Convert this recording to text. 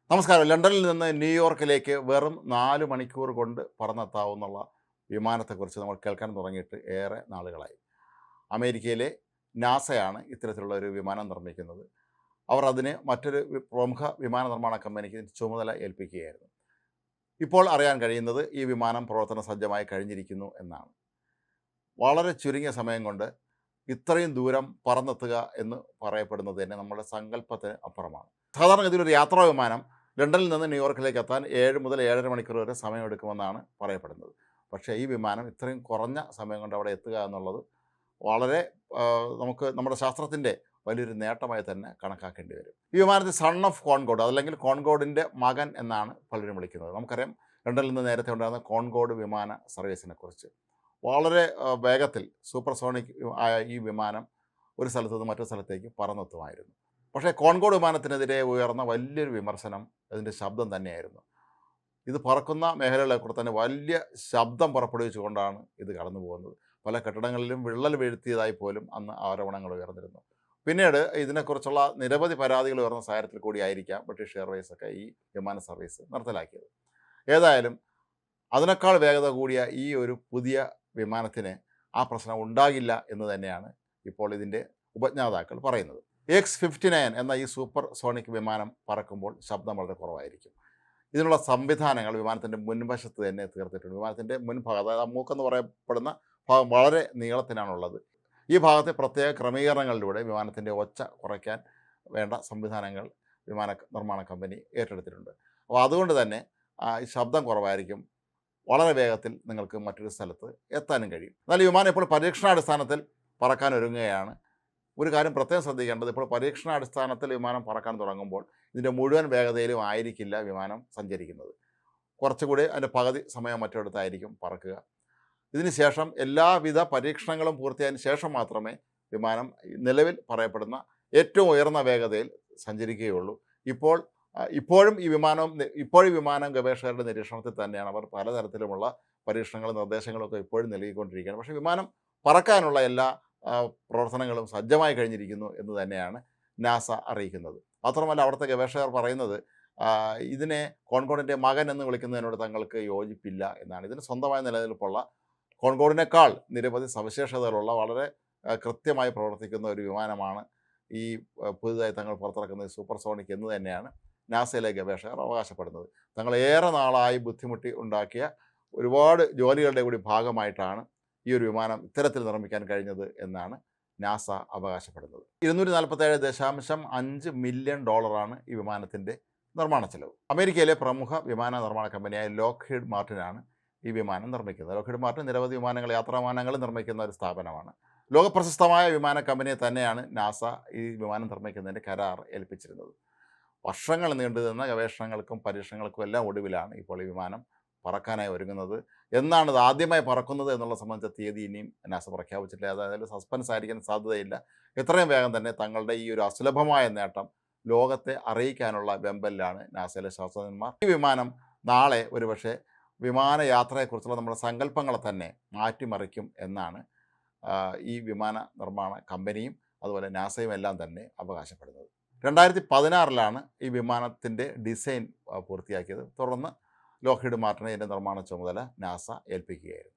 നമസ്കാരം. ലണ്ടനിൽ നിന്ന് ന്യൂയോർക്കിലേക്ക് വെറും 4 മണിക്കൂർ കൊണ്ട് പറന്നെത്താവുന്ന വിമാനത്തെക്കുറിച്ച് നമ്മൾ കേൾക്കാൻ തുടങ്ങിയിട്ട് ഏറെ നാളുകളായി. അമേരിക്കയിലെ നാസയാണ് ഇത്തരത്തിലുള്ള ഒരു വിമാനം നിർമ്മിക്കുന്നത്. അവർ അതിന് മറ്റൊരു പ്രമുഖ വിമാന നിർമ്മാണ കമ്പനിക്ക് ചുമതല ഏൽപ്പിക്കുകയായിരുന്നു. ഇപ്പോൾ അറിയാൻ കഴിയുന്നത് ഈ വിമാനം പ്രവർത്തന സജ്ജമായി കഴിഞ്ഞിരിക്കുന്നു എന്നാണ്. വളരെ ചുരുങ്ങിയ സമയം കൊണ്ട് ഇത്രയും ദൂരം പറന്നെത്തുക എന്ന് പറയപ്പെടുന്നത് തന്നെ നമ്മുടെ സങ്കല്പത്തിന് അപ്പുറമാണ്. സാധാരണഗതിയിൽ ഒരു യാത്രാ വിമാനം ലണ്ടനിൽ നിന്ന് ന്യൂയോർക്കിലേക്ക് എത്താൻ 7 മുതൽ 7.5 മണിക്കൂർ വരെ സമയമെടുക്കുമെന്നാണ് പറയപ്പെടുന്നത്. പക്ഷേ ഈ വിമാനം ഇത്രയും കുറഞ്ഞ സമയം കൊണ്ട് അവിടെ എത്തുക എന്നുള്ളത് വളരെ നമുക്ക് നമ്മുടെ ശാസ്ത്രത്തിൻ്റെ വലിയൊരു നേട്ടമായി തന്നെ കണക്കാക്കേണ്ടി വരും. ഈ വിമാനത്തെ സൺ ഓഫ് കോൺകോർഡ് അതല്ലെങ്കിൽ കോൺകോർഡിൻ്റെ മകൻ എന്നാണ് പലരും വിളിക്കുന്നത്. നമുക്കറിയാം ലണ്ടനിൽ നിന്ന് നേരത്തെ ഉണ്ടായിരുന്ന കോൺകോർഡ് വിമാന സർവീസിനെക്കുറിച്ച്. വളരെ വേഗത്തിൽ സൂപ്പർസോണിക് ആയ ഈ വിമാനം ഒരു സ്ഥലത്ത് നിന്ന് മറ്റൊരു സ്ഥലത്തേക്ക് പറന്നെത്തുമായിരുന്നു. പക്ഷേ കോൺകോർഡ് വിമാനത്തിനെതിരെ ഉയർന്ന വലിയൊരു വിമർശനം അതിൻ്റെ ശബ്ദം തന്നെയായിരുന്നു. ഇത് പറക്കുന്ന മേഖലകളിൽ തന്നെ വലിയ ശബ്ദം പുറപ്പെടുവിച്ചുകൊണ്ടാണ് ഇത് കടന്നു പോകുന്നത്. പല കെട്ടിടങ്ങളിലും വിള്ളൽ വീഴ്ത്തിയതായി പോലും അന്ന് ആരോപണങ്ങൾ ഉയർന്നിരുന്നു. പിന്നീട് ഇതിനെക്കുറിച്ചുള്ള നിരവധി പരാതികൾ ഉയർന്ന സാഹചര്യത്തിൽ കൂടിയായിരിക്കാം ബ്രിട്ടീഷ് എയർവേസ് ഒക്കെ ഈ വിമാന സർവീസ് നിർത്തലാക്കിയത്. ഏതായാലും അതിനേക്കാൾ വേഗത കൂടിയ ഈ ഒരു പുതിയ വിമാനത്തിന് ആ പ്രശ്നം ഉണ്ടാകില്ല എന്ന് തന്നെയാണ് ഇപ്പോൾ ഇതിൻ്റെ ഉപജ്ഞാതാക്കൾ പറയുന്നത്. X-59 എന്ന ഈ സൂപ്പർ സോണിക് വിമാനം പറക്കുമ്പോൾ ശബ്ദം വളരെ കുറവായിരിക്കും. ഇതിനുള്ള സംവിധാനങ്ങൾ വിമാനത്തിൻ്റെ മുൻവശത്ത് തന്നെ തീർത്തിട്ടുണ്ട്. വിമാനത്തിൻ്റെ മുൻഭാഗം, അതായത് മൂക്കെന്ന് പറയപ്പെടുന്ന ഭാഗം വളരെ നീളത്തിനാണുള്ളത്. ഈ ഭാഗത്തെ പ്രത്യേക ക്രമീകരണങ്ങളിലൂടെ വിമാനത്തിൻ്റെ ഒച്ച കുറയ്ക്കാൻ വേണ്ട സംവിധാനങ്ങൾ വിമാന നിർമ്മാണ കമ്പനി ഏറ്റെടുത്തിട്ടുണ്ട്. അപ്പോൾ അതുകൊണ്ട് തന്നെ ഈ ശബ്ദം കുറവായിരിക്കും. വളരെ വേഗത്തിൽ നിങ്ങൾക്ക് മറ്റൊരു സ്ഥലത്ത് എത്താനും കഴിയും. എന്നാൽ ഈ വിമാനം ഇപ്പോൾ പരീക്ഷണാടിസ്ഥാനത്തിൽ പറക്കാൻ ഒരുങ്ങുകയാണ്. ഒരു കാര്യം പ്രത്യേകം ശ്രദ്ധിക്കേണ്ടത്, ഇപ്പോൾ പരീക്ഷണാടിസ്ഥാനത്തിൽ വിമാനം പറക്കാൻ തുടങ്ങുമ്പോൾ ഇതിൻ്റെ മുഴുവൻ വേഗതയിലും ആയിരിക്കില്ല വിമാനം സഞ്ചരിക്കുന്നത്. കുറച്ചുകൂടി അതിൻ്റെ പകുതി സമയം മറ്റൊരിടത്തായിരിക്കും പറക്കുക. ഇതിന് ശേഷം എല്ലാവിധ പരീക്ഷണങ്ങളും പൂർത്തിയായതിനു ശേഷം മാത്രമേ വിമാനം നിലവിൽ പറയപ്പെടുന്ന ഏറ്റവും ഉയർന്ന വേഗതയിൽ സഞ്ചരിക്കുകയുള്ളൂ. ഇപ്പോഴും ഈ വിമാനം ഗവേഷകരുടെ നിരീക്ഷണത്തിൽ തന്നെയാണ്. അവർ പലതരത്തിലുമുള്ള പരീക്ഷണങ്ങളും നിർദ്ദേശങ്ങളൊക്കെ ഇപ്പോഴും നൽകിക്കൊണ്ടിരിക്കുകയാണ്. പക്ഷേ വിമാനം പറക്കാനുള്ള എല്ലാ പ്രവർത്തനങ്ങളും സജ്ജമായി കഴിഞ്ഞിരിക്കുന്നു എന്ന് തന്നെയാണ് നാസ അറിയിക്കുന്നത്. മാത്രമല്ല അവിടുത്തെ ഗവേഷകർ പറയുന്നത് ഇതിനെ കോൺകോർഡിൻ്റെ മകൻ എന്ന് വിളിക്കുന്നതിനോട് തങ്ങൾക്ക് യോജിപ്പില്ല എന്നാണ്. ഇതിന് സ്വന്തമായ നിലനിൽപ്പുള്ള കോൺകോർഡിനേക്കാൾ നിരവധി സവിശേഷതകളുള്ള വളരെ കൃത്യമായി പ്രവർത്തിക്കുന്ന ഒരു വിമാനമാണ് ഈ പുതുതായി തങ്ങൾ പുറത്തിറക്കുന്ന സൂപ്പർ സോണിക് എന്ന് തന്നെയാണ് നാസയിലെ ഗവേഷകർ അവകാശപ്പെടുന്നത്. തങ്ങൾ ഏറെ നാളായി ബുദ്ധിമുട്ടി ഉണ്ടാക്കിയ ഒരുപാട് ജോലികളുടെ കൂടി ഭാഗമായിട്ടാണ് ഈ ഒരു വിമാനം ഇത്തരത്തിൽ നിർമ്മിക്കാൻ കഴിഞ്ഞത് എന്നാണ് നാസ അവകാശപ്പെടുന്നത്. 247.5 മില്യൺ ഡോളറാണ് ഈ വിമാനത്തിൻ്റെ നിർമ്മാണ ചെലവ്. അമേരിക്കയിലെ പ്രമുഖ വിമാന നിർമ്മാണ കമ്പനിയായ ലോക്ഹീഡ് മാർട്ടിനാണ് ഈ വിമാനം നിർമ്മിക്കുന്നത്. ലോക്ഹീഡ് മാർട്ടിൻ നിരവധി യാത്രാ വിമാനങ്ങൾ നിർമ്മിക്കുന്ന ഒരു സ്ഥാപനമാണ്. ലോകപ്രശസ്തമായ വിമാന കമ്പനിയെ തന്നെയാണ് നാസ ഈ വിമാനം നിർമ്മിക്കുന്നതിൻ്റെ കരാർ ഏൽപ്പിച്ചിരുന്നത്. വർഷങ്ങൾ നീണ്ടുനിന്ന ഗവേഷണങ്ങൾക്കും പരീക്ഷണങ്ങൾക്കും എല്ലാം ഒടുവിലാണ് ഇപ്പോൾ ഈ വിമാനം പറക്കാനായി ഒരുങ്ങുന്നത്. എന്നാണ് ഇത് ആദ്യമായി പറക്കുന്നത് എന്നുള്ള സംബന്ധിച്ച തീയതി ഇനിയും നാസ പ്രഖ്യാപിച്ചിട്ടില്ല. അതായത് സസ്പെൻസ് ആയിരിക്കാൻ സാധ്യതയില്ല. എത്രയും വേഗം തന്നെ തങ്ങളുടെ ഈ ഒരു അസുലഭമായ നേട്ടം ലോകത്തെ അറിയിക്കാനുള്ള വെമ്പലിലാണ് നാസയിലെ ശാസ്ത്രജ്ഞന്മാർ. ഈ വിമാനം നാളെ ഒരുപക്ഷെ വിമാനയാത്രയെക്കുറിച്ചുള്ള നമ്മുടെ സങ്കല്പങ്ങളെ തന്നെ മാറ്റിമറിക്കും എന്നാണ് ഈ വിമാന നിർമ്മാണ കമ്പനിയും അതുപോലെ നാസയും എല്ലാം തന്നെ അവകാശപ്പെടുന്നത്. 2016 ഈ വിമാനത്തിൻ്റെ ഡിസൈൻ പൂർത്തിയാക്കിയത്. തുടർന്ന് ലോക്ഹീഡ് മാർട്ടിനെ ഇതിൻ്റെ നിർമ്മാണ ചുമതല നാസ ഏൽപ്പിക്കുകയായിരുന്നു.